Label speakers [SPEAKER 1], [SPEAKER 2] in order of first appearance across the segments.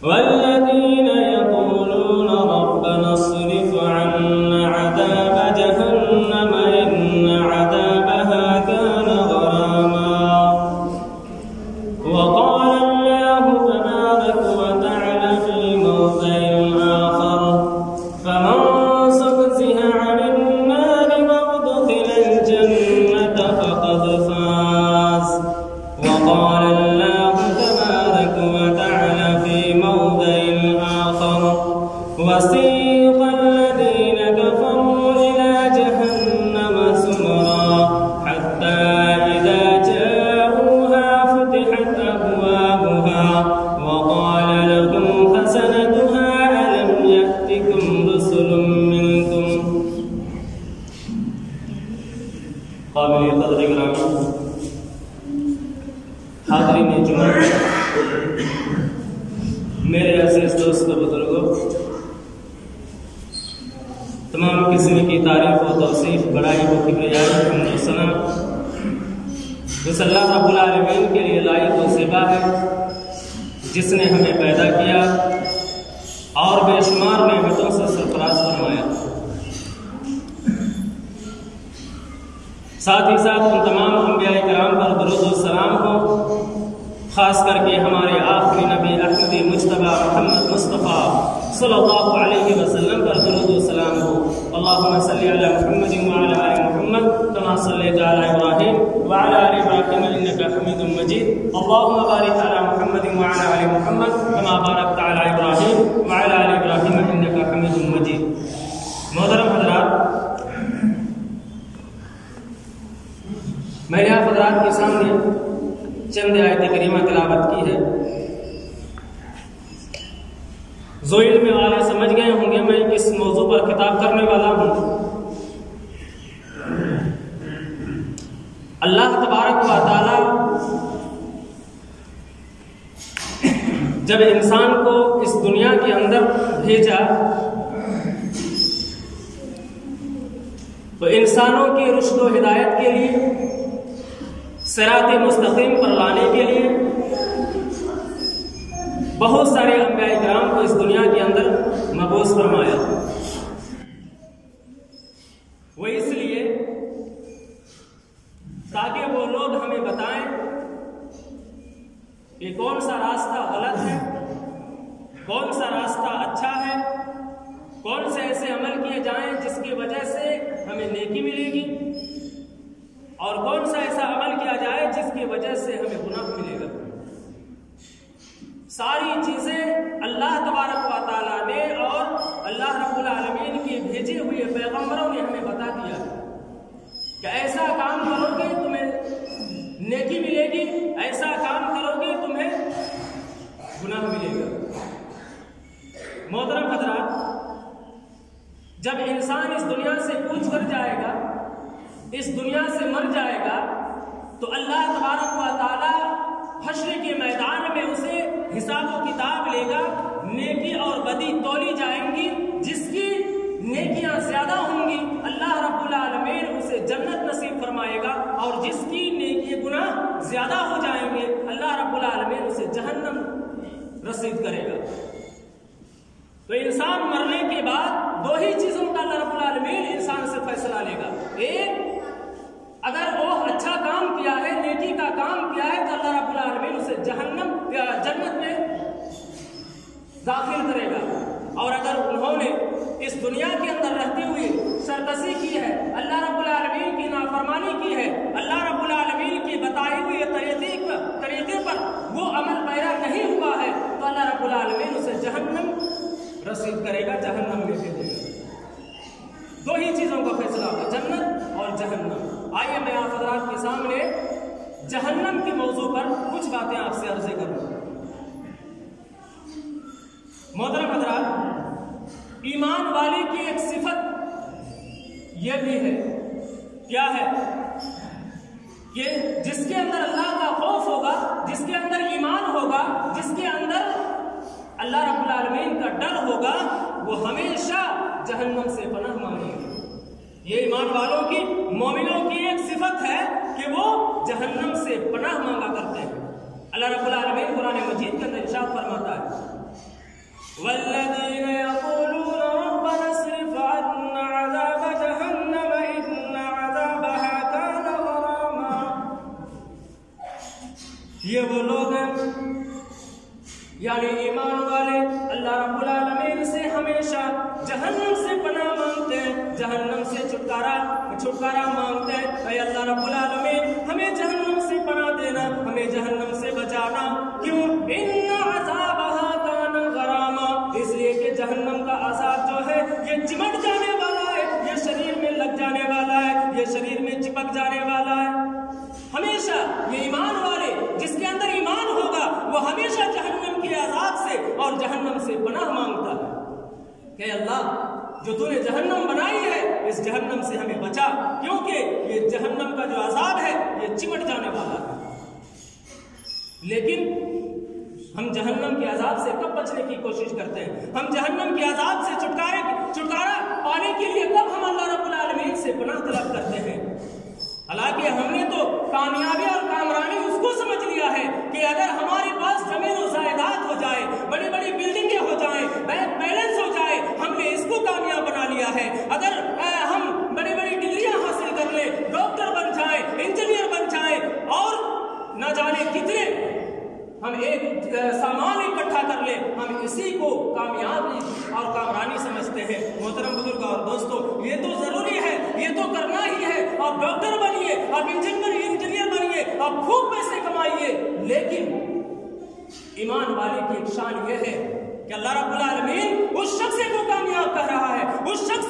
[SPEAKER 1] والذين يقولون ربنا اصرف عنا عذاب جهنم إن عذابها كان غراما وقال الله تبارك وتعالى في موضع آخر فمن زحزح عن النار وأدخل الجنة فقد فاز وقال الله تبارك وتعالى في موضع آخر وسيق الذين كفروا إلى جهنم زمرا حتى إذا جاءوها فتحت أبوابها وقال لهم خزنتها ألم يأتكم رسل منكم قابل قدر گرامی حاضرین جمعہ میرے عزیز دوست و بزرگوں، تمام قسم کی تعریف و توصیف بڑائی و کبریائی حمد و ثنا اس اللہ رب العالمین کے لیے لائق و زیبا ہے جس نے ہمیں پیدا کیا اور بے شمار نعمتوں سے سرفراز فرمایا۔ ساتھ ہی ساتھ ان تمام انبیاء کرام پر درود و سلام ہو، خاص کر کے ہمارے آخری نبی احمدی مجتبی محمد مصطفیٰ صلی اللہ علیہ وسلم پر درود و سلام ہو۔ اللہم صلی علی محمد وعلی آل محمد کما صلیت علی ابراہیم وعلی آل ابراہیم انک حمید مجید۔ اللہم بارک علی محمد وعلی آل محمد کما بارکت علی ابراہیم وعلی آل ابراہیم انک حمید مجید۔ محترم حضرات، میں نے آپ حضرات کے سامنے چند آیت کریمہ تلاوت کی ہے۔ جو علم والے سمجھ گئے ہوں گے میں کس موضوع پر خطاب کرنے والا ہوں۔ اللہ تبارک و تعالی جب انسان کو اس دنیا کے اندر بھیجا تو انسانوں کی رشد و ہدایت کے لیے، صراط مستقیم پر لانے کے لیے بہت سارے انبیاء کرام کو اس دنیا کے اندر مبعوث فرمایا۔ وہ اس لیے تاکہ وہ لوگ ہمیں بتائیں کہ کون سا راستہ غلط ہے، کون سا راستہ اچھا ہے، کون سے ایسے عمل کیے جائیں جس کی وجہ سے ہمیں نیکی ملے گی، اور کون سا ایسا عمل کیا جائے جس کی وجہ سے ہمیں گناہ ملے گا۔ ساری چیزیں اللہ تبارک و تعالیٰ نے اور اللہ رب العالمین کے بھیجے ہوئے پیغمبروں نے ہمیں بتا دیا کہ ایسا کام کرو گے تمہیں نیکی ملے گی، ایسا کام کرو گے تمہیں گناہ ملے گا۔ محترم حضرات، جب انسان اس دنیا سے کوچ کر جائے گا، اس دنیا سے مر جائے گا، تو اللہ تبارک و تعالی حشر کے میدان میں اسے حساب و کتاب لے گا۔ نیکی اور بدی تولی جائیں گی، جس کی نیکیاں زیادہ ہوں گی اللہ رب العالمین اسے جنت نصیب فرمائے گا، اور جس کی نیکی گناہ زیادہ ہو جائیں گے اللہ رب العالمین اسے جہنم رسید کرے گا۔ تو انسان مرنے کے بعد دو ہی چیزوں کا اللہ رب العالمین انسان سے فیصلہ لے گا۔ ایک، اگر وہ اچھا کام کیا ہے، نیکی کا کام کیا ہے، تو اللہ رب العالمین اسے جنت میں داخل کرے گا، اور اگر انہوں نے اس دنیا کے اندر رہتے ہوئے سرکشی کی ہے، اللہ رب العالمین کی نافرمانی کی ہے، اللہ رب العالمین کی بتائی ہوئی طریقے پر وہ عمل پیرا نہیں ہوا ہے، تو اللہ رب العالمین اسے جہنم رسید کرے گا، جہنم میں بھیجے گا۔ دو ہی چیزوں کا فیصلہ ہوگا، جنت اور جہنم۔ آئیے میں آپ حضرات کے سامنے جہنم کے موضوع پر کچھ باتیں آپ سے عرض کروں۔ محترم حضرات، ایمان والے کی ایک صفت یہ بھی ہے، کیا ہے کہ جس کے اندر اللہ کا خوف ہوگا، جس کے اندر ایمان ہوگا، جس کے اندر اللہ رب العالمین کا ڈر ہوگا، وہ ہمیشہ جہنم سے پناہ مانگے گا۔ یہ ایمان والوں کی، مومنوں کی ایک صفت ہے کہ وہ جہنم سے پناہ مانگا کرتے ہیں۔ اللہ رب العالمین قرآن مجید کے اندر ارشاد فرماتا ہے والذین یقولون ربنا اصرف عنا عذاب جہنم ان عذابها کان غراما. یہ وہ لوگ ہیں یعنی ایمان والے اللہ رب العالمین سے ہمیشہ جہنم سے پناہ مانگتے ہیں, جہنم سے چھٹکارا مانگتے ہیں. اے اللہ رب العالمین ہمیں جہنم سے پناہ دینا, ہمیں جہنم سے بچانا. کیوں؟ ان عذابها کان غراما, اس لیے کہ جہنم کا عذاب جو ہے یہ چمٹ جانے والا ہے, یہ شریر میں لگ جانے والا ہے, یہ شریر میں چپک جانے والا ہے. ہمیشہ یہ ایمان والے جس کے اندر ایمان ہوگا وہ ہمیشہ جہنم کے عذاب سے اور جہنم سے پناہ مانگتا ہے کہ اللہ جو تو نے جہنم بنائی ہے اس جہنم سے ہمیں بچا, کیونکہ یہ جہنم کا جو عذاب ہے یہ چمٹ جانے والا ہے. لیکن ہم جہنم کے عذاب سے کب بچنے کی کوشش کرتے ہیں؟ ہم جہنم کے عذاب سے چھٹکارا پانے کے لیے کب ہم اللہ رب العالمین سے پناہ طلب کرتے ہیں؟ حالانکہ ہم نے تو کامیابی اور کامرانی اس کو سمجھ لیا ہے کہ اگر ہمارے پاس زمین و زائدات ہو جائے, بڑی بڑی بلڈنگیں ہو جائیں, بینک بیلنس ہو جائے, ہم نے اس کو کامیاب بنا لیا ہے. اگر ہم بڑی بڑی ڈگریاں حاصل کر لیں, ڈاکٹر بن جائیں, انجینئر بن جائیں اور نہ جانے کتنے ہم ایک سامان اکٹھا کر لیں, ہم اسی کو کامیابی اور کامرانی سمجھتے ہیں. محترم بزرگ اور دوستو, یہ تو ضروری ہے, یہ تو کرنا ہی ہے. آپ ڈاکٹر بنیے, آپ انجینئر بنیے, آپ خوب پیسے کمائیے, لیکن ایمان والے کی ایک شان یہ ہے کہ اللہ رب العالمین اس شخص کو کامیاب کر رہا ہے, اس شخص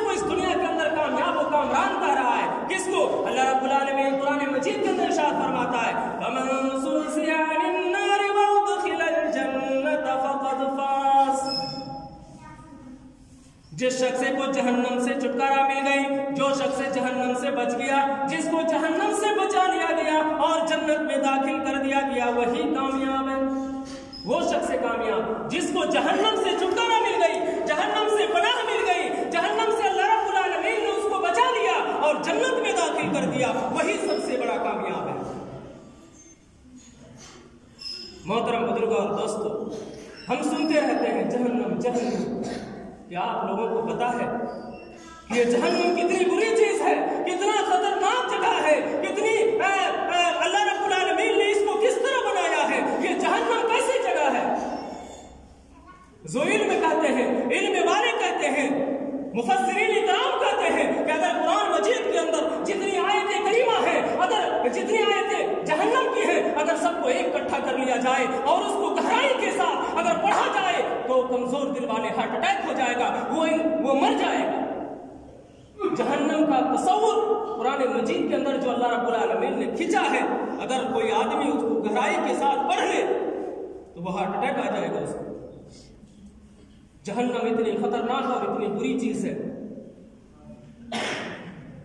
[SPEAKER 1] کو اس دنیا کے اندر کامیاب و کامران کر رہا ہے. کس کو؟ اللہ رب العالمین قرآن مجید کے اندر ارشاد فرماتا ہے فَمَن زُحْزِحَ عَنِ النَّارِ وَأُدْخِلَ الْجَنَّةَ فَقَدْ فَازَ. جس شخص کو جہنم سے چھٹکارا مل گئی, جو شخص جہنم سے بچ گیا, جس کو جہنم سے بچا لیا گیا اور جنت میں داخل کر دیا گیا, وہی کامیاب ہے. وہ شخص کامیاب جس کو جہنم سے چھٹکارا مل گئی, جہنم سے پناہ مل گئی, جہنم سے اللہ رب العالمین نے اس کو بچا لیا اور جنت میں داخل کر دیا, وہی سب سے بڑا کامیاب ہے. محترم بزرگوں اور دوستو, ہم سنتے رہتے ہیں جہنم جہنم. کیا آپ لوگوں کو پتا ہے کہ یہ جہنم کتنی بری چیز ہے, کتنا خطرناک جگہ ہے, کتنی اللہ رب العالمین نے اس کو کس طرح بنایا ہے, یہ جہنم کیسی جگہ ہے. جو علم کہتے ہیں, علم والے کہتے ہیں, مفسرین اکرام کہتے ہیں کہ اگر قرآن مجید کے اندر جتنی آیت کریمہ ہے, اگر جتنی آیتیں جہنم کی ہیں, اگر سب کو ایک اکٹھا کر لیا جائے اور اس کو گہرائی کے ساتھ اگر پڑھا جائے تو کمزور دل والے ہارٹ اٹیک ہو جائے گا, وہ مر جائے گا. جہنم کا تصور قرآن مجید کے اندر جو اللہ رب العالمین نے کھینچا ہے, اگر کوئی آدمی اس کو گہرائی کے ساتھ پڑھ لے تو وہ ہارٹ اٹیک آ جائے گا اس کو. جہنم اتنی خطرناک اور اتنی بری چیز ہے.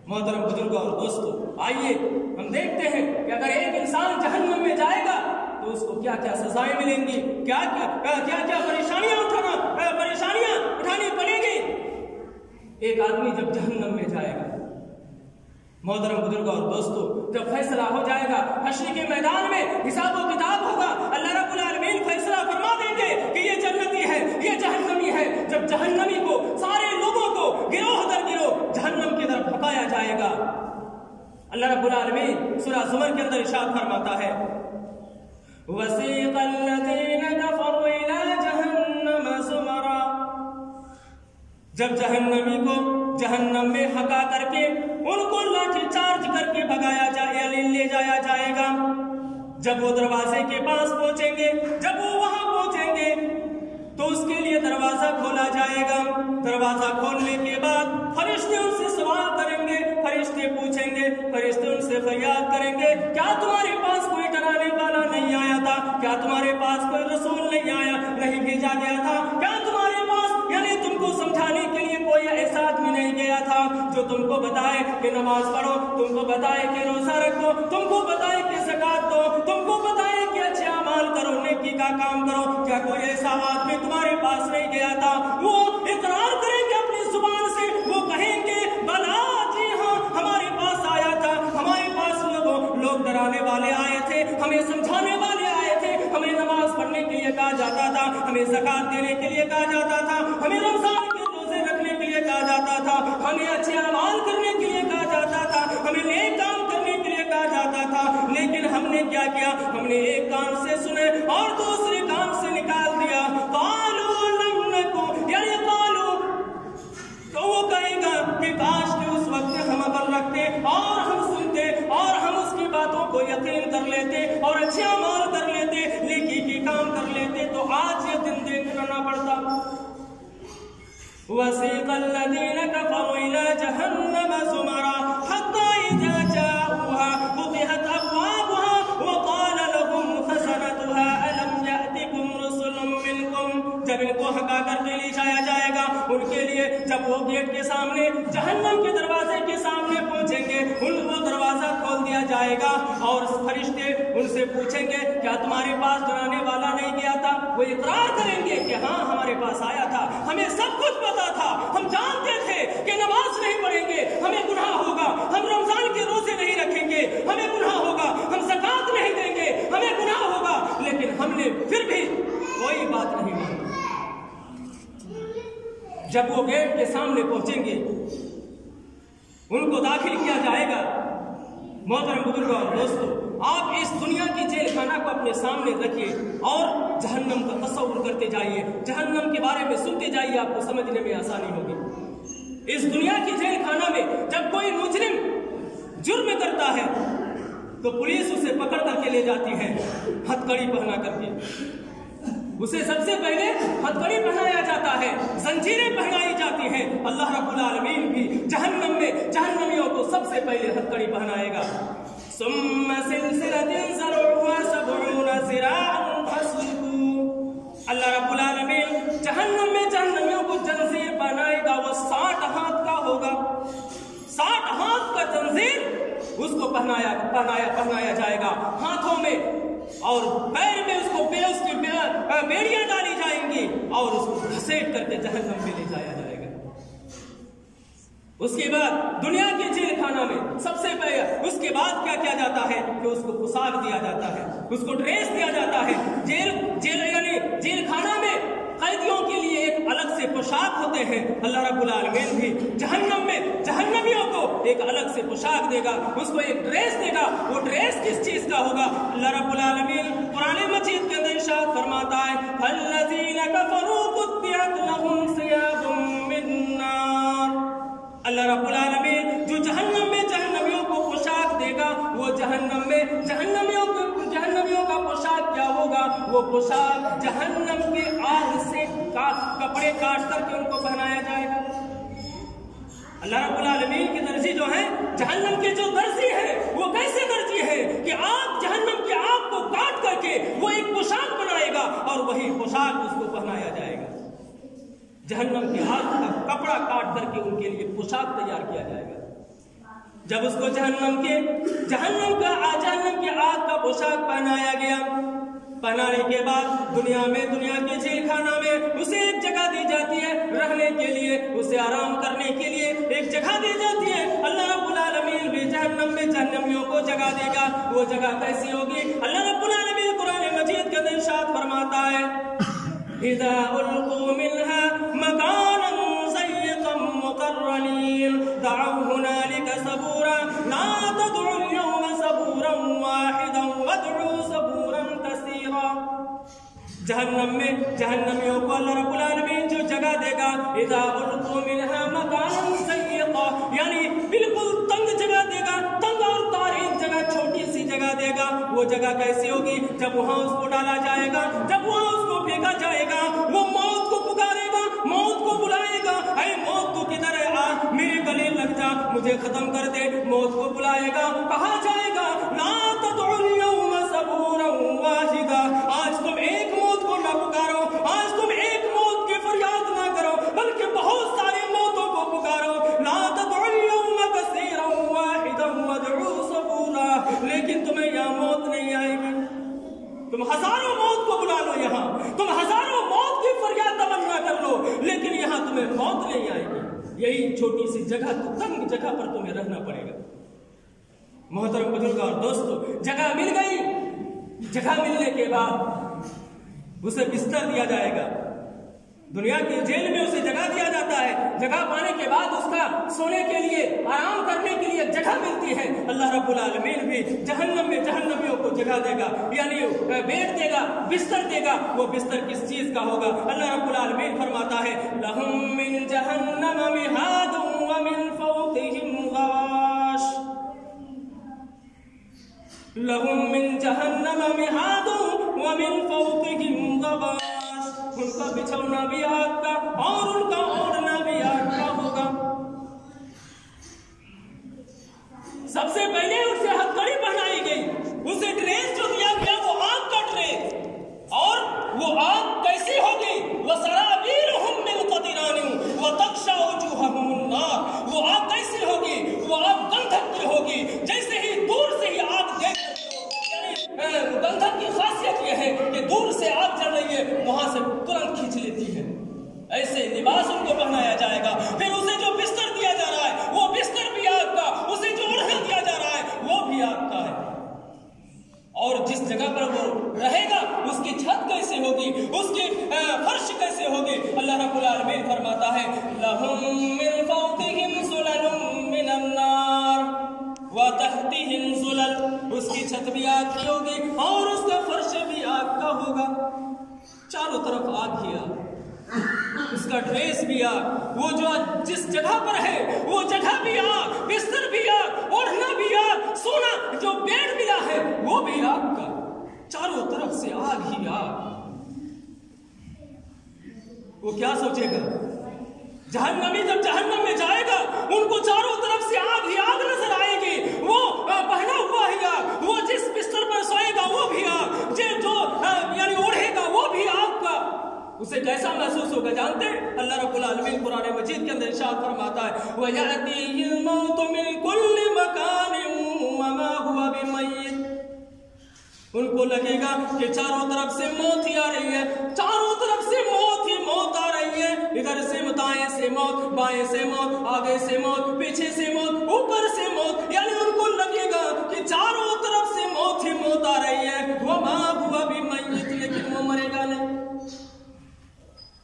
[SPEAKER 1] محترم بزرگوں اور دوستو, آئیے ہم دیکھتے ہیں کہ اگر ایک انسان جہنم میں جائے گا تو اس کو کیا کیا سزائیں ملیں گی, کیا کیا پریشانیاں اٹھانی پڑیں گی ایک آدمی جب جہنم میں جائے گا. محترم بزرگوں اور دوستو, جب فیصلہ ہو جائے گا, حشر کے میدان میں حساب و کتاب ہوگا, اللہ رب العالمین فیصلہ فرما دیں گے کہ یہ جنتی ہے, یہ جہنمی ہے. جب جہنمی کو, سارے لوگوں کو گروہ در گروہ جہنم کی طرف پھکایا جائے گا, اللہ رب العالمین سورہ زمر کے اندر ارشاد فرماتا ہے وَسِيقَ الَّذِينَ كَفَرُوا إِلَىٰ جَهَنَّمَ زُمَرًا. جب جہنمی کو جہنم میں ہکا کر کے ان کو لاٹھی چارج کر کے لے جایا جائے گا, جب وہ دروازے کے پاس پہنچیں گے, جب وہ وہاں پہنچیں گے تو اس کے لیے دروازہ کھولا جائے گا. دروازہ کھولنے کے بعد فرشتے ان سے سوال کریں گے, فرشتے پوچھیں گے, فرشتے ان سے فریاد کریں گے کیا تمہارے پاس کوئی ڈرانے والا نہیں آیا تھا, کیا تمہارے پاس کوئی رسول نہیں بھیجا گیا تھا, کیا تمہارے پاس یعنی تم کو سمجھانے کے لیے کوئی ایسا آدمی نہیں گیا تھا جو تم کو بتائے کہ نماز پڑھو, تم کو بتائے کہ روزہ رکھو, تم کو بتائے کہ زکات دو, تم کو بتائے کہ اچھے اعمال کرو, نیکی کا کام کرو. کیا کوئی ایسا آدمی تمہارے پاس نہیں گیا تھا؟ وہ اقرار کریں گے اپنی زبان سے, وہ کہیں گے بلا جی ہاں ہمارے پاس آیا تھا, ہمارے پاس لوگ ڈرانے والے آئے تھے, ہمیں سمجھانے والے آئے تھے, ہمیں نماز پڑھنے کے لیے کہا جاتا تھا, ہمیں زکات دینے کے لیے کہا جاتا تھا, ہمیں رمضان کے روزے رکھنے کے لیے کہا جاتا تھا, ہمیں اچھے اعمال کرنے کے لیے کہا جاتا تھا, ہمیں نیک کام کرنے کے لیے کہا جاتا تھا. لیکن ہم نے کیا کیا؟ ہم نے ایک کان سے سنے اور دوسرے کان سے نکال دیا. قالوا لم نکن, یعنی قالوا, تو وہ کہے گا کہ کاش کہ اس وقت ہم عمل رکھتے اور ہم سنتے اور ہم اس کی باتوں کو یقین کر لیتے اور اچھے اعمال کر لیتے, نیکی کی کام کر لیتے, تو آج یہ دن دیکھنا نہ پڑتا. وَسِيقَ الَّذِينَ كَفَرُوا إِلَى جَهَنَّمَ زُمَرًا حَتَّى إِذَا جَاءُوهَا فُتِحَتْ أَبْوَابُهَا وَقَالَ لَهُمْ خَزَنَتُهَا أَلَمْ يَأْتِكُمْ رُسُلٌ مِّنكُمْ. جب ان کو ہکا کر کے لے جایا جائے گا, ان کے لیے جب وہ گیٹ کے سامنے جہنم کے دروازے کے سامنے پہنچیں گے, ان کو دروازہ کھول دیا جائے گا اور فرشتے ان سے پوچھیں گے کیا تمہارے پاس ڈرانے والا نہیں گیا تھا؟ وہ اقرار کریں گے کہ ہاں ہمارے پاس آیا تھا, ہمیں سب کچھ پتا تھا, ہم جانتے تھے کہ نماز نہیں پڑھیں گے ہمیں گناہ ہوگا, ہم رمضان کے روزے نہیں رکھیں گے ہمیں گناہ ہوگا, ہم زکات نہیں دیں گے ہمیں گناہ ہوگا, لیکن ہم نے پھر بھی کوئی بات نہیں مانی. جب وہ گیٹ کے سامنے پہنچیں گے, ان کو داخل کیا جائے گا. محترم بزرگوں اور دوستو, آپ اس دنیا کی جیل خانہ کو اپنے سامنے رکھیے اور جہنم کا تصور کرتے جائیے, جہنم کے بارے میں سنتے جائیے, آپ کو سمجھنے میں آسانی ہوگی. اس دنیا کی جیل خانہ میں جب کوئی مجرم جرم کرتا ہے تو پولیس اسے پکڑ کر کے لے جاتی ہے ہتھکڑی پہنا کر کے. اسے سب سے پہلے ہتھکڑی پہنایا جاتا ہے, زنجیریں پہنائی جاتی ہیں. اللہ رب العالمین بھی جہنم میں جہنمیوں کو سب سے پہلے ہتھکڑی پہنائے گا. ثم سلسلة ذرعها 70 ذراعا فاسلكوه. اللہ رب العالمین جہنم میں جہنمیوں کو زنجیر پہنائے گا, وہ 60 ہاتھ کا ہوگا. 60 ہاتھ کا زنجیر اس کو پہنایا جائے گا ہاتھوں میں, اور پیر میں اس کو اس کی بیڑیاں ڈالی جائیں گی اور اس کو گھسیٹ کر کے جہنم میں لے جایا جائے گا. اس کے بعد دنیا کے جیل خانہ میں سب سے پہلے اس کے بعد کیا کیا جاتا ہے کہ اس کو پوشاک دیا جاتا ہے, اس کو ڈریس دیا جاتا ہے. یعنی جیل خانہ میں قیدیوں کے لیے ایک الگ سے پوشاک ہوتے ہیں. اللہ رب العالمین بھی جہنم میں جہنمیوں کو ایک الگ سے پوشاک دے گا, اس کو ایک ڈریس دے گا. وہ ڈریس کس چیز کا ہوگا؟ اللہ رب العالمین قرآن مجید کے اندر ارشاد فرماتا ہے الذین کفروا قطعت لهم ثیاب من نار. اللہ رب العالمین جو جہنم میں جہنمیوں کو پوشاک دے گا, وہ جہنم میں جہنمیوں کا پوشاک کیا ہوگا؟ وہ پوشاک جہنم کے آگ سے کپڑے کاٹ کر کے ان کو پہنایا جائے گا. اللہ رب العالمین کی درجی جو ہے, جہنم کے جو درجی ہے وہ کیسے درجی ہے کہ آگ جہنم کی آگ کو کاٹ کر کے وہ ایک پوشاک بنائے گا اور وہی پوشاک اس کو پہنایا جائے گا. جہنم کی آگ کا کپڑا کاٹ کر کے ان کے لیے پوشاک تیار کیا جائے گا. جب اس کو جہنم کی آگ کا پوشاک پہنایا گیا, پہنانے کے بعد دنیا کے جیل خانہ میں اسے ایک جگہ دی جاتی ہے رہنے کے لیے, اسے آرام کرنے کے لیے ایک جگہ دی جاتی ہے. اللہ رب العالمین بھی جہنم میں جہنمیوں کو جگہ دے گا. وہ جگہ کیسی ہوگی؟ اللہ رب العالمین قرآن مجید کے اندر ارشاد فرماتا ہے اذا القوا منها مكانا ضيقا مقرنين دعوا هنالك ثبورا لا تدعوا اليوم ثبورا واحدا وادعوا ثبورا كثيرا. جہنم میں جہنمیوں کو اللہ رب العالمین جو جگہ دے گا اذا القوا منها مكانا ضيقا, یعنی بالکل تنگ جگہ دے گا, تنگ اور تاریک جگہ, چھوٹی سی جگہ دے گا. وہ جگہ کیسی ہوگی؟ جب وہاں اس کو ڈالا جائے گا, جب وہاں اس کو پھینکا جائے گا, وہ موت کو پکارے گا, موت کو بلائے گا, اے موت تو کدھر ہے, آ میرے گلے لگ جا, مجھے ختم کر دے. موت کو بلائے گا, کہا جائے گا لا تدعوا اليوم ثبورا واحدا, آج تم ایک موت کو نہ پکارو, آج تم ایک موت کی فریاد نہ کرو, بلکہ بہت سارے موتوں کو پکارو. لا تدعوا اليوم كثيرا واحدا وادعوا ثبورا, لیکن تمہیں یہاں موت نہیں آئے گی. تم ہزاروں موت کو بلا لو, یہاں تم ہزاروں موت کی فریاد تمنا کر لو, لیکن یہاں تمہیں موت نہیں آئے گی. یہی چھوٹی سی جگہ, تنگ جگہ پر تمہیں رہنا پڑے گا. محترم بزرگ اور دوستو, جگہ مل گئی. جگہ ملنے کے بعد اسے بستر دیا جائے گا، دنیا کی جیل میں اسے جگہ دیا جاتا ہے، جگہ پانے کے بعد اس کا سونے کے لیے، آرام کرنے کے لیے جگہ ملتی ہے۔ اللہ رب العالمین بھی جہنم میں جہنمیوں کو جگہ دے گا، یعنی بیڈ دے گا، بستر دے گا۔ وہ بستر کس چیز کا ہوگا؟ اللہ رب العالمین فرماتا ہے لَهُم مِّن جَهَنَّمَ مِهَادٌ وَمِن فَوْقِهِمْ غَوَاشٍ، لَهُم مِّن جَهَنَّمَ مِهَادٌ وَمِن فَوْقِهِمْ غَوَاشٍ، ان کا بچھونا بھی آگ کا اور ان کا اوڑھنا بھی آگ کا ہوگا۔ سب سے پہلے اسے ہتھکڑی پہنائی گئی، اسے ڈریس جو دیا گیا وہ آگ کا ڈریس، اور وہ آگ کیسی ہوگی؟ وَسَرَابِيلُهُم مِّن قَطِرَانٍ وَتَغْشَى وُجُوهَهُمُ النَّارُ، وہ آگ کیسی ہوگی؟ وہ آگ گندھک کی ہوگی، جیسے ہی دور سے ہی آگ دیکھ گندھک کی خاصیت یہ ہے کہ دور سے آگ جل رہی ہے وہاں سے ترنت کھینچ لیتی ہے۔ ایسے لباس ان کو پہنایا جائے گا، پھر اسے جو بستر دیا جا رہا ہے وہ بستر بھی آگ کا، اسے جو اوڑھنا دیا جا رہا ہے وہ بھی آگ کا ہے، اور جس جگہ پر وہ رہے گا اس کی چھت کیسے ہوگی، اس کی فرش کیسے ہوگی؟ اللہ رب العالمین فرماتا ہے لَهُم مِّن فَوْقِهِمْ ظُلَلٌ مِّنَ النَّارِ وَتَحْتِهِمْ ظُلَلٌ، اس کی چھت بھی آگ کی ہوگی اور اس کا فرش بھی آگ کا ہوگا، چاروں طرف آگ ہی آگ، اس کا ڈریس بھی آگ، وہ جو جس جگہ پر ہے وہ جگہ بھی آگ، بستر بھی آگ، اوڑھنا بھی آگ، سونا جو بیڈ ملا ہے وہ بھی آگ کا، چاروں طرف سے آگ ہی آگ۔ وہ کیا سوچے گا؟ جہنمی جب جہنم میں جائے گا ان کو چاروں طرف سے آگ ہی آگ نظر آئے گی، وہ پہنا ہوا ہی آگ، وہ جس بستر پر سوئے گا وہ بھی آگ، جو یعنی اوڑھے گا وہ بھی آگ کا، اسے کیسا محسوس ہوگا جانتے؟ اللہ رب العالمین قرآن مجید کے اندر ارشاد فرماتا ہے وَيَأْتِيهِ الْمَوْتُ مِنْ كُلِّ مَكَانٍ وَمَا هُوَ بِمَيِّتٍ، ان کو لگے گا کہ چاروں طرف سے موت ہی آ رہی ہے، چاروں طرف سے موت ہی موت آ رہی ہے، ادھر سے دائیں سے موت، بائیں سے موت، آگے سے موت، پیچھے سے موت، اوپر سے موت، یعنی ان کو لگے گا کہ چاروں طرف سے موت ہی موت آ رہی ہے، وَمَا هُوَ بِمَيِّتٍ، لیکن وہ مرے گا نہیں۔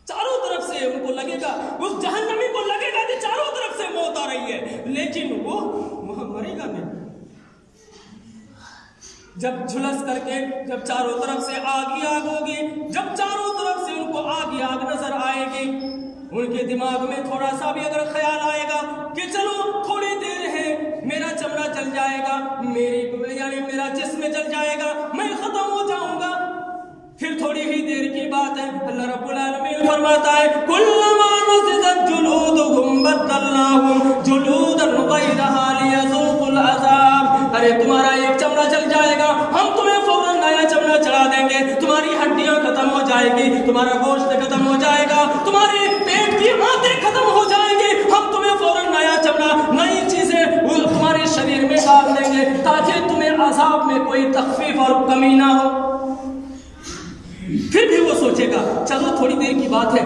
[SPEAKER 1] چاروں طرف سے ان کو لگے گا، اس جہنمی کو لگے گا کہ چاروں طرف سے موت آ رہی ہے، لیکن وہ مرے گا نہیں۔ جب جھلس کر کے جب چاروں طرف سے آگ ہی آگ ہوگی، جب چاروں طرف سے ان کو آگ ہی آگ نظر آئے گی، ان کے دماغ میں تھوڑا سا بھی اگر خیال آئے گا کہ چلو تھوڑی دیر ہے، میرا چمڑا جل جائے گا، یعنی میرا جسم جل جائے گا، میں ختم ہو جاؤں گا، پھر تھوڑی ہی دیر کی بات ہے، اللہ رب العالمین فرماتا ہے کُلَّمَا نُضِجَتْ جُلُودُهُمْ بَدَّلْنَاهُمْ جُلُودًا غَيْرَهَا لِيَذُوقُوا الْعَذَابَ، ارے تمہارا ایک چمڑا جل جائے گا، ہم تمہیں فوراً نیا چمڑا چڑھا دیں گے، تمہاری ہڈیاں ختم ہو جائے گی، تمہارا گوشت ختم ہو جائے گا، تمہارے پیٹ کی آنتیں ختم ہو جائیں گے، ہم تمہیں فوراً نیا چمڑا، نئی چیزیں تمہارے شریر میں ڈال دیں گے تاکہ تمہیں عذاب میں کوئی تخفیف اور کمی نہ ہو۔ پھر بھی وہ سوچے گا چلو تھوڑی دیر کی بات ہے،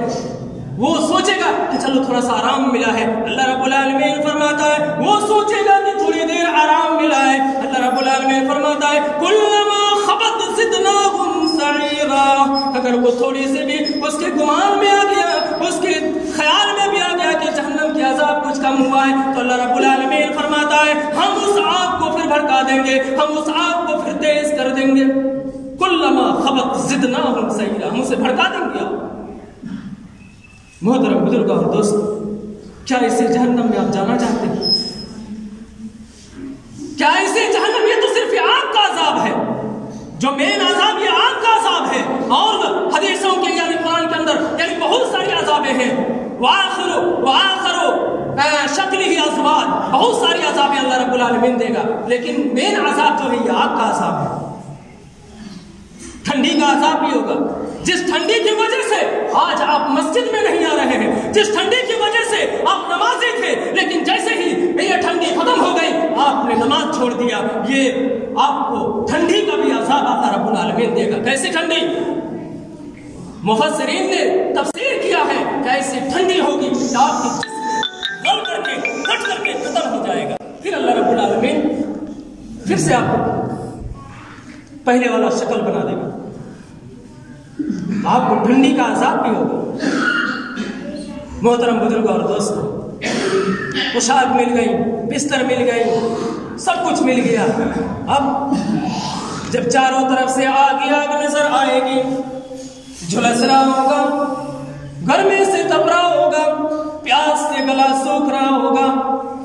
[SPEAKER 1] وہ سوچے گا کہ چلو تھوڑا سا آرام ملا ہے، اللہ رب العالمین فرماتا ہے وہ سوچے گا کہ تھوڑی دیر آرام ملا ہے، اللہ رب العالمین فرماتا ہے کُلَّمَا خَبَتْ زِدْنَاهُمْ سَعِيرًا، اگر وہ تھوڑی سے بھی اس کے گمان میں آ گیا، اس کے خیال میں بھی آ گیا کہ جہنم کی عذاب کچھ کم ہوا ہے، تو اللہ رب العالمین فرماتا ہے ہم اس آگ کو پھر بھڑکا دیں گے، ہم اس آگ کو پھر تیز کر دیں گے، کُلَّمَا خَبَتْ زِدْنَاهُمْ سَعِيرًا، ہم اسے بھڑکا دیں گے۔ محترم بزرگ اور دوست، کیا اسے جہنم میں آپ جانا چاہتے ہیں؟ کیا اسے جہنم میں تو صرف یہ آگ کا عذاب ہے، جو مین عذاب یہ آگ کا عذاب ہے، اور حدیثوں کے یعنی قرآن کے اندر یعنی بہت ساری عذابیں ہیں، وآخر شکلہ ازواج، بہت ساری عذابیں اللہ رب العالمین دے گا، لیکن مین عذاب جو ہے یہ آگ کا عذاب ہے۔ ٹھنڈی کا عذاب بھی ہوگا، جس ٹھنڈی کی وجہ سے آج آپ مسجد میں نہیں آ رہے ہیں، جس ٹھنڈی کی وجہ سے آپ نمازی تھے لیکن جیسے ہی یہ ٹھنڈی ختم ہو گئی آپ نے نماز چھوڑ دیا، یہ آپ کو ٹھنڈی کا بھی عذاب اللہ رب العالمین دے گا۔ کیسی ٹھنڈی؟ مفسرین نے تفسیر کیا ہے کیسی ٹھنڈی ہوگی کہ آپ کی غل کر کے کٹ کر کے ختم ہو جائے گا، پھر اللہ رب العالمین پھر سے آپ کو پہلے والا شکل بنا دے گا۔ آپ کو ٹھنڈی کا عذاب بھی ہوگا۔ محترم بزرگ اور دوستوں، پوشاک مل گئی، بستر مل گئی، سب کچھ مل گیا۔ اب جب چاروں طرف سے آگ ہی آگ نظر آئے گی، جھلس رہا ہوگا، گرمی سے تپ رہا ہوگا، پیاس سے گلا سوکھ رہا ہوگا،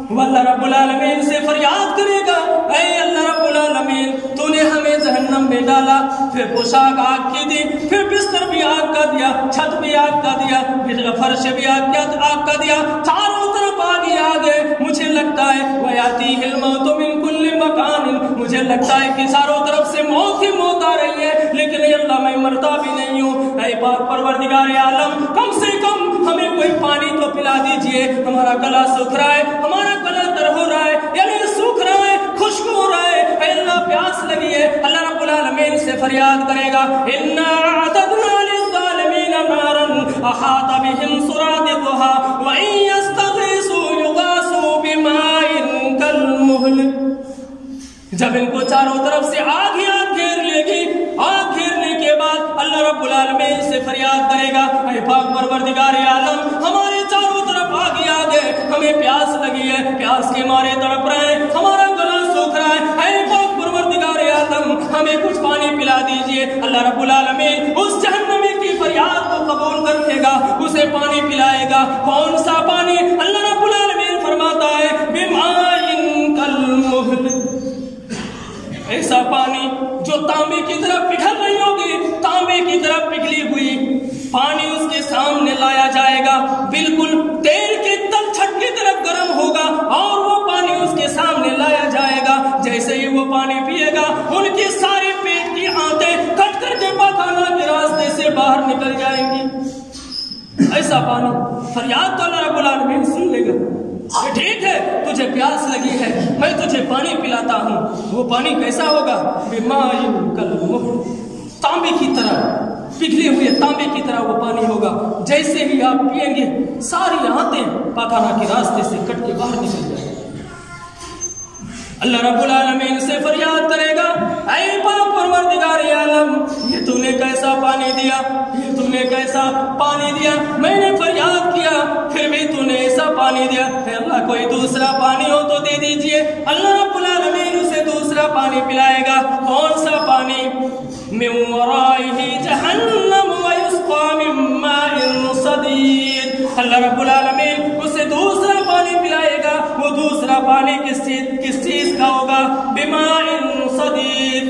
[SPEAKER 1] وہ اللہ رب العالمین سے فریاد کرے گا، اے اللہ رب العالمین، تو نے ہمیں جہنم میں ڈالا، پھر پوشاک آگ کی دی، پھر بستر بھی آگ کا دیا، چھت بھی آگ کا دیا، پھر فرش بھی آگ کا دیا، چاروں طرف آگ ہی آگ ہے۔ مجھے لگتا ہے وَيَأْتِيهِ الْمَوْتُ مِنْ كُلِّ مَكَانٍ، مجھے لگتا ہے کہ چاروں طرف سے موت ہی موت آ رہی ہے، لیکن اے اللہ میں مرتا بھی نہیں ہوں۔ اے پاک پروردگار عالم، کم سے کم ہمیں کوئی پانی تو پلا دیجئے، ہمارا گلا سوکھ رہا ہے، ہمارا گلا تر ہو رہا ہے، یعنی سوکھ رہا ہے، خشک ہو رہا ہے، اے اللہ پیاس لگی ہے۔ اللہ رب العالمین سے فریاد کرے گا، إِنَّا أَعْتَدْنَا لِلظَّالِمِينَ نَارًا أَحَاطَ بِهِمْ سُرَادِقُهَا وَإِن يَسْتَغِيثُوا يُغَاثُوا بِمَاءٍ كَالْمُهْلِ۔ جب ان کو چاروں طرف سے آگ ہی آگ گھیر لے گی، آگ گھیرنے کے بعد اللہ رب العالمین سے فریاد کرے گا، اے پاک پروردگار عالم، ہمارے چاروں طرف آگ ہی آگ ہے، ہمیں پیاس لگی ہے، پیاس کے مارے تڑپ رہے ہیں، ہمارا گلا سوکھ رہا ہے، اے پاک پروردگار عالم، ہمیں کچھ پانی پلا دیجئے۔ اللہ رب العالمین اس جہنمی کی فریاد کو قبول کر لے گا، اسے پانی پلائے گا۔ کون سا پانی؟ اللہ رب العالمین فرماتا ہے، بِمَاءٍ كَالْمُهْلِ، ایسا پانی جو تانبے کی طرف پگھل رہی ہوگی، تانبے کی طرف پگھلی ہوئی پانی اس کے سامنے لایا جائے گا، بالکل تیل کے تل چھٹ کی طرف گرم ہوگا، اور وہ پانی اس کے سامنے لایا جائے گا۔ جیسے ہی وہ پانی پیے گا، ان کی ساری پیٹ کی آنتیں کٹ کر کے پاخانہ کے راستے سے باہر نکل جائیں گی۔ ایسا پانی، فریاد تو اللہ رب العالمین سن لے گا کہ ٹھیک ہے، تجھے پیاس لگی ہے، میں تجھے پانی پلاتا ہوں۔ وہ پانی کیسا ہوگا؟ بِمَاءٍ كَالْمُهْلِ، تانبے کی طرح، پگھلے ہوئے تانبے کی طرح وہ پانی ہوگا۔ جیسے ہی آپ پیئیں گے، ساری آنتیں پاخانہ کے راستے سے کٹ کے باہر نکل جائیں گے۔ اللہ رب العالمین سے فریاد کرے گا، اے پاک پروردگار عالم، یہ تو نے کیسا پانی دیا، یہ تو نے کیسا پانی دیا، میں نے فریاد کیا، پھر بھی تو نے ایسا پانی دیا۔ اے اللہ، کوئی دوسرا پانی ہو تو دے دیجئے۔ اللہ رب العالمین اسے دوسرا پانی پلائے گا۔ کون سا پانی؟ مِن وَرَائِهِ جَهَنَّمُ وَيُسْقَى مِن مَّاءٍ صَدِيدٍ، اللہ رب العالمین اسے دوسرا پانی پلائے گا۔ وہ دوسرا پانی کس چیز کا ہوگا؟ بِمَاءٍ صَدِيدٍ،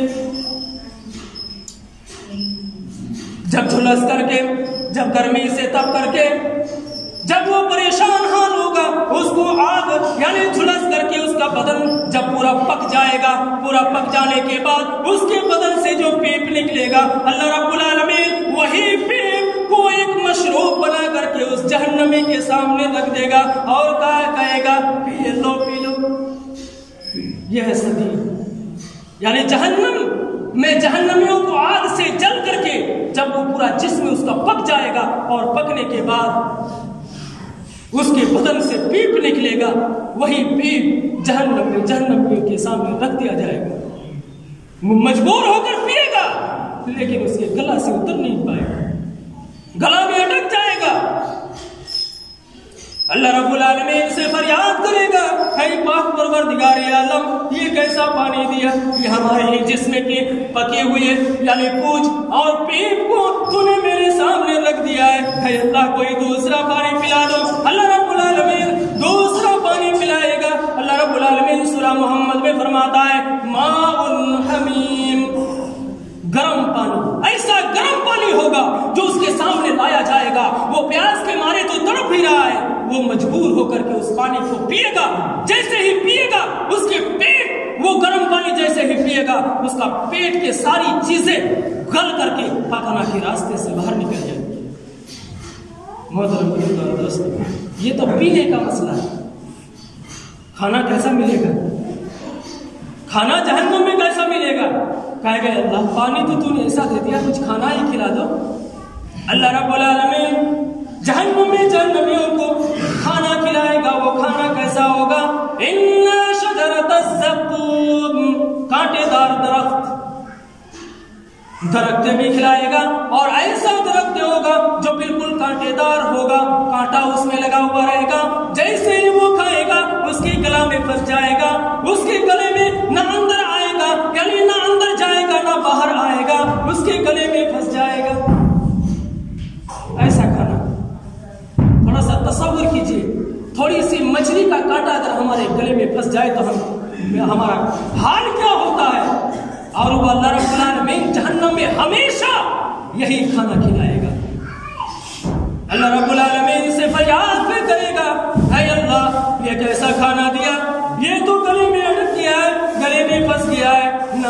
[SPEAKER 1] جب جھلس کر کے، جب گرمی سے تپ کر کے، جب وہ پریشان حال ہوگا، اس کو آگ یعنی جھلس کر کے اس کا بدن جب پورا پک جائے گا، پورا پک جانے کے بعد اس کے بدن سے جو پیپ نکلے گا، اللہ رب العالمین وہی پیپ کو ایک مشروب بنا کر کے اس جہنمی کے سامنے رکھ دے گا، اور کہے گا پی لو پی لو۔ یہ ہے صدید، یعنی جہنم میں جہنمیوں کو آگ سے جل کر کے جب وہ پورا جسم اس کا پک جائے گا، اور پکنے کے بعد اس کے بدن سے پیپ نکلے گا، وہی پیپ جہنمیوں کے سامنے رکھ دیا جائے گا۔ وہ مجبور ہو کر پیے گا، لیکن اس کے گلا سے اتر نہیں پائے گا، گلا میں اٹک جائے گا۔ اللہ رب العالمین سے فریاد کرے گا، اے پاک پروردگار عالم، یہ کیسا پانی دیا، یہ ہمارے جسم کے پکے ہوئے یعنی پوچھ اور پیپ کو تو نے میرے سامنے رکھ دیا ہے، اے اللہ کوئی دوسرا پانی پلا دو۔ اللہ رب العالمین دوسرا پانی پلائے گا۔ اللہ رب العالمین سورہ محمد میں فرماتا ہے، ماء حمیم، گرم پانی، ایسا گرم پانی ہوگا جو اس کے سامنے لایا جائے گا، وہ پیاس کے مارے تو تڑپ ہی رہا ہے، وہ مجبور ہو کر کے اس پانی کو پیے گا۔ جیسے ہی پیے گا، اس کے پیٹ، وہ گرم پانی جیسے ہی پیے گا، اس کا پیٹ کے ساری چیزیں گل کر کے پاخانہ کے راستے سے باہر نکل جائیں گی۔ محترم دوستو، یہ تو پینے کا مسئلہ ہے۔ کھانا کیسا ملے گا؟ کھانا جہنم میں کیسا ملے گا؟ کہے گا اللہ پانی تو نے ایسا دے دیا، کچھ کھانا ہی کھلا دو۔ اللہ رب العالمین جہنم میں جہنمیوں کو کھانا کھلائے گا۔ وہ کھانا کیسا ہوگا؟ ان شجرۃ الزقوم، کانٹے دار درخت بھی کھلائے گا، اور ایسا ہوگا جو بالکل کانٹے دار ہوگا، کانٹا اس میں لگا ہوا رہے گا، جیسے ہی وہ کھائے گا اس کے گلا میں پھنس جائے گا، اس کے گلے میں نہ اندر آئے گا، یعنی نہ اندر جائے گا نہ باہر آئے گا، اس کے گلے میں پھنس جائے گا۔ ایسا کھانا تھوڑا سا تصور کیجئے، تھوڑی سی مچھلی کا کانٹا اگر ہمارے گلے میں پھنس جائے تو ہمارا حال کیا ہوتا ہے؟ اور وہ اللہ رب العالمین جہنم میں ہمیشہ یہی کھانا کھلائے گا۔ اللہ رب العالمین سے فریاد بھی کرے گا، اے اللہ یہ کیسا کھانا دیا، یہ تو گلے میں اٹک گیا ہے، گلے میں پھنس گیا ہے، نہ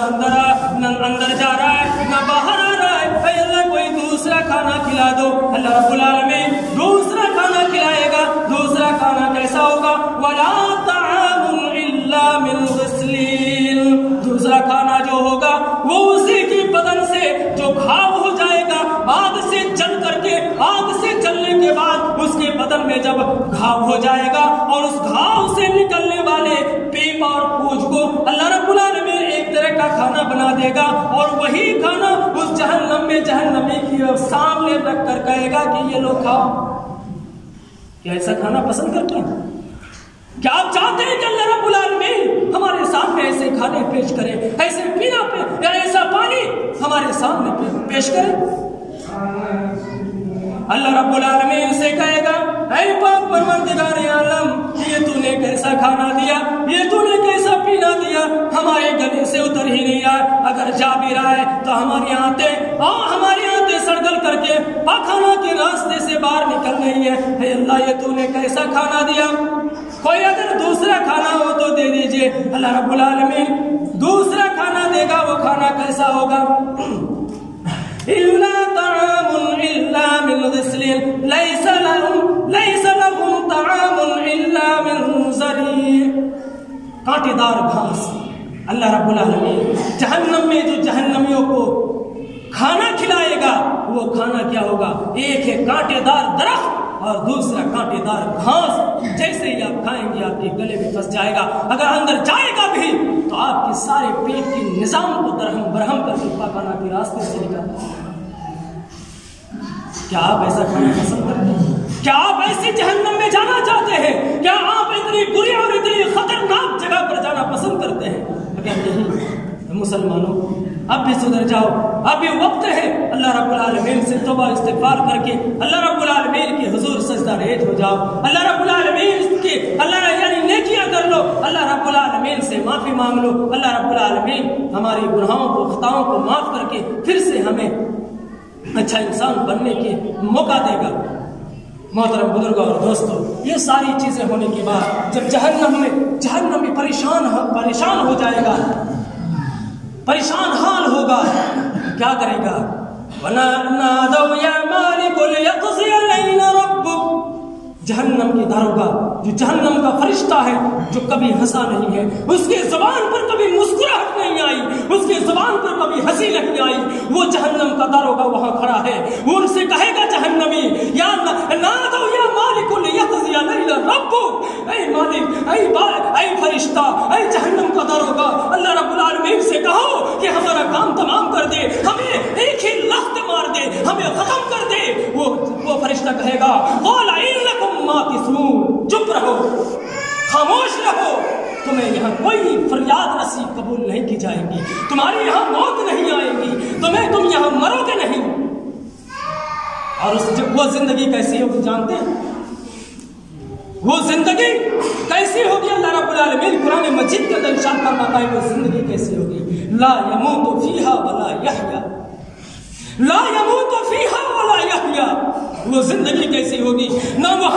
[SPEAKER 1] اندر جا رہا ہے نہ باہر آ رہا ہے، اے اللہ کوئی دوسرا کھانا کھلا دو۔ اللہ رب العالمین دوسرا کھانا کھلائے گا۔ دوسرا کھانا کیسا ہوگا؟ وَلَا طَعَامٌ إِلَّا مِنْ غِسْلِينٍ، دوسرا کھانا جو ہوگا وہ اسی کی بدن سے جو گھاؤ ہو جائے گا، آگ سے جل کر کے، آگ سے جلنے کے بعد اس کے بدن میں جب گھاؤ ہو جائے گا اور اس گھاؤ سے نکلنے والے پیپ اور پوچھ کو اللہ رب العالمین ایک طرح کا کھانا بنا دے گا، اور وہی کھانا اس جہنم میں جہنمی کی سامنے رکھ کر کہے گا کہ یہ لوگ کھاؤ۔ کیا ایسا کھانا پسند کرتے ہیں؟ کیا آپ چاہتے ہیں کہ اللہ رب العالمین ہمارے سامنے ایسے کھانے پیش کرے، ایسے پینا یا ایسا پانی ہمارے سامنے پیش کرے؟ اللہ رب العالمین سے کہے گا، اے پاک پروردگار عالم، یہ تو نے کیسا کھانا دیا، یہ تو نے کیسا پینا دیا، ہمارے گلے سے اتر ہی نہیں رہا، اگر جا بھی رہا ہے تو ہماری آنتیں سڑگل کر کے پاخانہ کے راستے سے باہر نکل رہی ہے۔ اے اللہ یہ تو نے کیسا کھانا دیا، کوئی اگر دوسرا کھانا ہو تو دے دیجئے۔ اللہ رب العالمین دوسرا کھانا دے گا، وہ کھانا کیسا ہوگا؟ إِلَّا طَعَامٌ إِلَّا مِنْ غِسْلٍ لَيْسَ لَهُمْ طَعَامٌ إِلَّا مِنْ ضَرِيعٍ، کانٹے دار گھاس۔ اللہ رب العالمین جہنم میں جو جہنمیوں کو کھانا کھلائے گا وہ کھانا کیا ہوگا؟ ایک ہے کانٹے دار درخت اور دوسرا کانٹے دار گھاس، جیسے ہی آپ کھائیں گے آپ کے گلے میں پھنس جائے گا، اگر اندر جائے گا بھی تو آپ کے سارے پیٹ کے نظام کو درہم برہم کر کے پاخانہ کے راستے سے نکالتا ہے۔ کیا آپ ایسا کھانا پسند کرتے ہیں؟ کیا آپ ایسی جہنم میں جانا چاہتے ہیں؟ کیا آپ اتنی بری اور اتنی خطرناک جگہ پر جانا پسند کرتے ہیں؟ اگر نہیں مسلمانوں اب بھی سدھر جاؤ، اب بھی وقت ہے اللہ رب العالمین سے توبہ استغفار کر کے اللہ رب العالمین کے حضور سجدہ ریز ہو جاؤ، اللہ رب العالمین کی یعنی نیکیاں کر لو، اللہ رب العالمین سے معافی مانگ لو، اللہ رب العالمین ہماری گناہوں کو خطاؤں کو معاف کر کے پھر سے ہمیں اچھا انسان بننے کے موقع دے گا۔ محترم بزرگوں اور دوستوں، یہ ساری چیزیں ہونے کے بعد جب جہنم میں پریشان ہو جائے گا، پریشان حال ہوگا، کیا کرے گا؟ وَنَادَوْا يَا مَالِكُ لِيَقْضِيَ عَلَيْنَا رَبُّكَ، جہنم کے داروغہ جو جہنم کا فرشتہ ہے جو کبھی ہنسا نہیں ہے، اس کے زبان پر کبھی مسکراہٹ نہیں آئی، اس کے زبان پر کبھی ہنسی نہیں آئی، وہ جہنم کا داروغہ وہاں کھڑا ہے، وہ ان سے کہے گا جہنمی، یا نادوا یا مالک لیقضی علینا ربک، اے مالک، اے فرشتہ، اے جہنم کا داروغہ، اللہ رب العالمین سے کہو کہ ہمارا کام تمام کر دے، ہمیں ایک ہی لخت مار دے، ہمیں ختم کر دے۔ وہ فرشتہ کہے گا قال انکم ماکثون، چپ رہو، خاموش رہو، تمہیں یہاں کوئی فریاد رسی قبول نہیں کی جائے گی، تمہاری یہاں موت نہیں آئے گی، تم یہاں مرو گے نہیں۔ اور وہ زندگی کیسی ہوگی جانتے ہیں؟ وہ زندگی کیسی ہوگی؟ اللہ رب العالمین قرآن مجید کے اندر ارشاد فرماتا ہے وہ زندگی کیسی ہوگی؟ لا يموت فیہا ولا یحیا، لا يموت فیہا ولا یحیا، وہ زندگی کیسی ہوگی؟ نہ وہ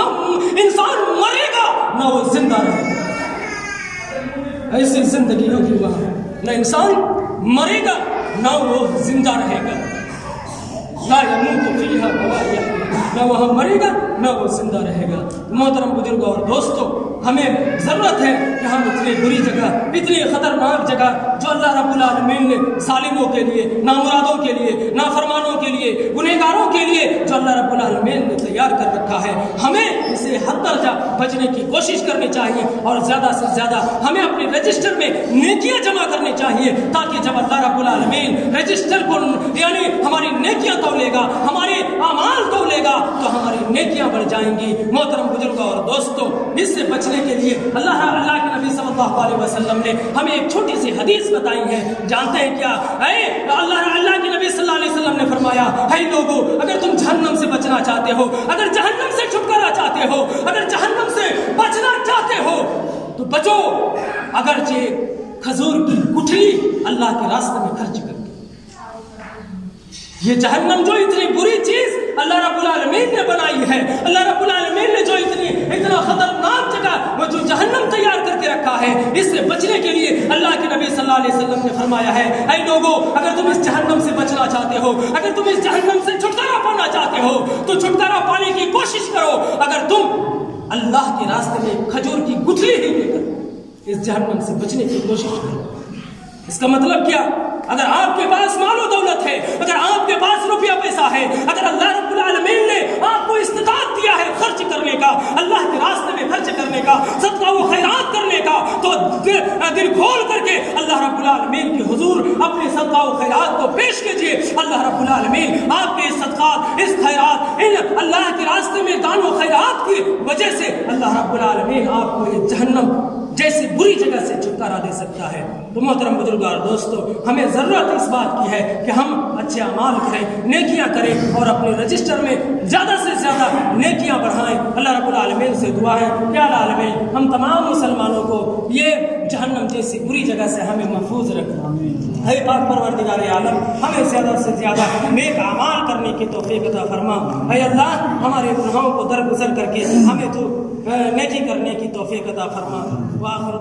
[SPEAKER 1] انسان مرے گا نہ وہ زندہ رہے گا، ایسی زندگی ہوگی وہاں، نہ انسان مرے گا نہ وہ زندہ رہے گا۔ لا يموت فیہا ولا یحیا، نہ وہاں مرے گا نہ وہ زندہ رہے گا۔ محترم بزرگوں اور دوستوں، ہمیں ضرورت ہے کہ ہم اتنی بری جگہ، اتنی خطرناک جگہ جو اللہ رب العالمین نے ظالموں کے لیے، نامرادوں کے لیے، نافرمانوں کے لیے، گنہگاروں کے لیے جو اللہ رب العالمین نے تیار کر رکھا ہے، ہمیں اسے ہر درجہ بچنے کی کوشش کرنی چاہیے، اور زیادہ سے زیادہ ہمیں اپنے رجسٹر میں نیکیاں جمع کرنی چاہیے، تاکہ جب اللہ رب العالمین رجسٹر کو یعنی ہماری نیکیاں تولے گا، ہمارے اعمال تولے گا تو ہماری نیکیاں بڑھ جائیں گی۔ محترم بزرگوں اور دوستوں، اس سے بچنے کے لیے اللہ کے نبی صلی اللہ علیہ وسلم نے ہمیں ایک چھوٹی سی حدیث بتائی ہے۔ جانتے ہیں کیا؟ اللہ کے نبی صلی اللہ علیہ وسلم نے فرمایا، اے لوگو، اگر تم جہنم سے بچنا چاہتے ہو، اگر جہنم سے چھٹکارا چاہتے ہو، اگر جہنم سے بچنا چاہتے ہو تو بچو اگرچہ کھجور کی گٹھلی اللہ کے راستے میں خرچ کر کے۔ یہ جہنم جو اتنی بری چیز اللہ رب العالمین نے بنائی ہے، اللہ رب العالمین نے جو اتنا خطرناک جگہ وہ جو جہنم تیار کر کے رکھا ہے، اس سے بچنے کے لیے اللہ کے نبی صلی اللہ علیہ وسلم نے فرمایا ہے، اے لوگو، اگر تم اس جہنم سے بچنا چاہتے ہو، اگر تم اس جہنم سے چھٹکارا پانا چاہتے ہو تو چھٹکارا پانے کی کوشش کرو۔ اگر تم اللہ کے راستے میں کھجور کی گٹھلی ہی لے کر اس جہنم سے بچنے کی کوشش کرو۔ اس کا مطلب کیا؟ اگر آپ کے پاس مال و دولت ہے، اگر آپ کے پاس روپیہ پیسہ ہے، اگر اللہ رب العالمین نے آپ کو استطاعت دیا ہے خرچ کرنے کا، اللہ کے راستے میں خرچ کرنے کا، صدقہ و خیرات کرنے کا، تو دل کھول کر کے اللہ رب العالمین کے حضور اپنے صدقہ و خیرات کو پیش کیجیے۔ اللہ رب العالمین آپ کے صدقات، اس خیرات، ان اللہ کے راستے میں دان و خیرات کی وجہ سے اللہ رب العالمین آپ کو یہ جہنم جیسی بری جگہ سے چھٹکارا دے سکتا ہے۔ تو محترم بزرگوں اور دوستوں، ہمیں ضرورت اس بات کی ہے کہ ہم اچھے اعمال کریں، نیکیاں کریں اور اپنے رجسٹر میں زیادہ سے زیادہ نیکیاں بڑھائیں۔ اللہ رب العالمین سے دعا ہے کہ العالمین ہم تمام مسلمانوں کو یہ جہنم جیسی بری جگہ سے ہمیں محفوظ رکھنا۔ اے پاک پروردگار عالم، ہمیں زیادہ سے زیادہ نیک اعمال کرنے کی توفیق عطا فرما۔ اے اللہ، ہمارے گناہوں کو درگزر کر کے ہمیں تو نیکی کرنے کی توفیق عطا فرما۔ وآخر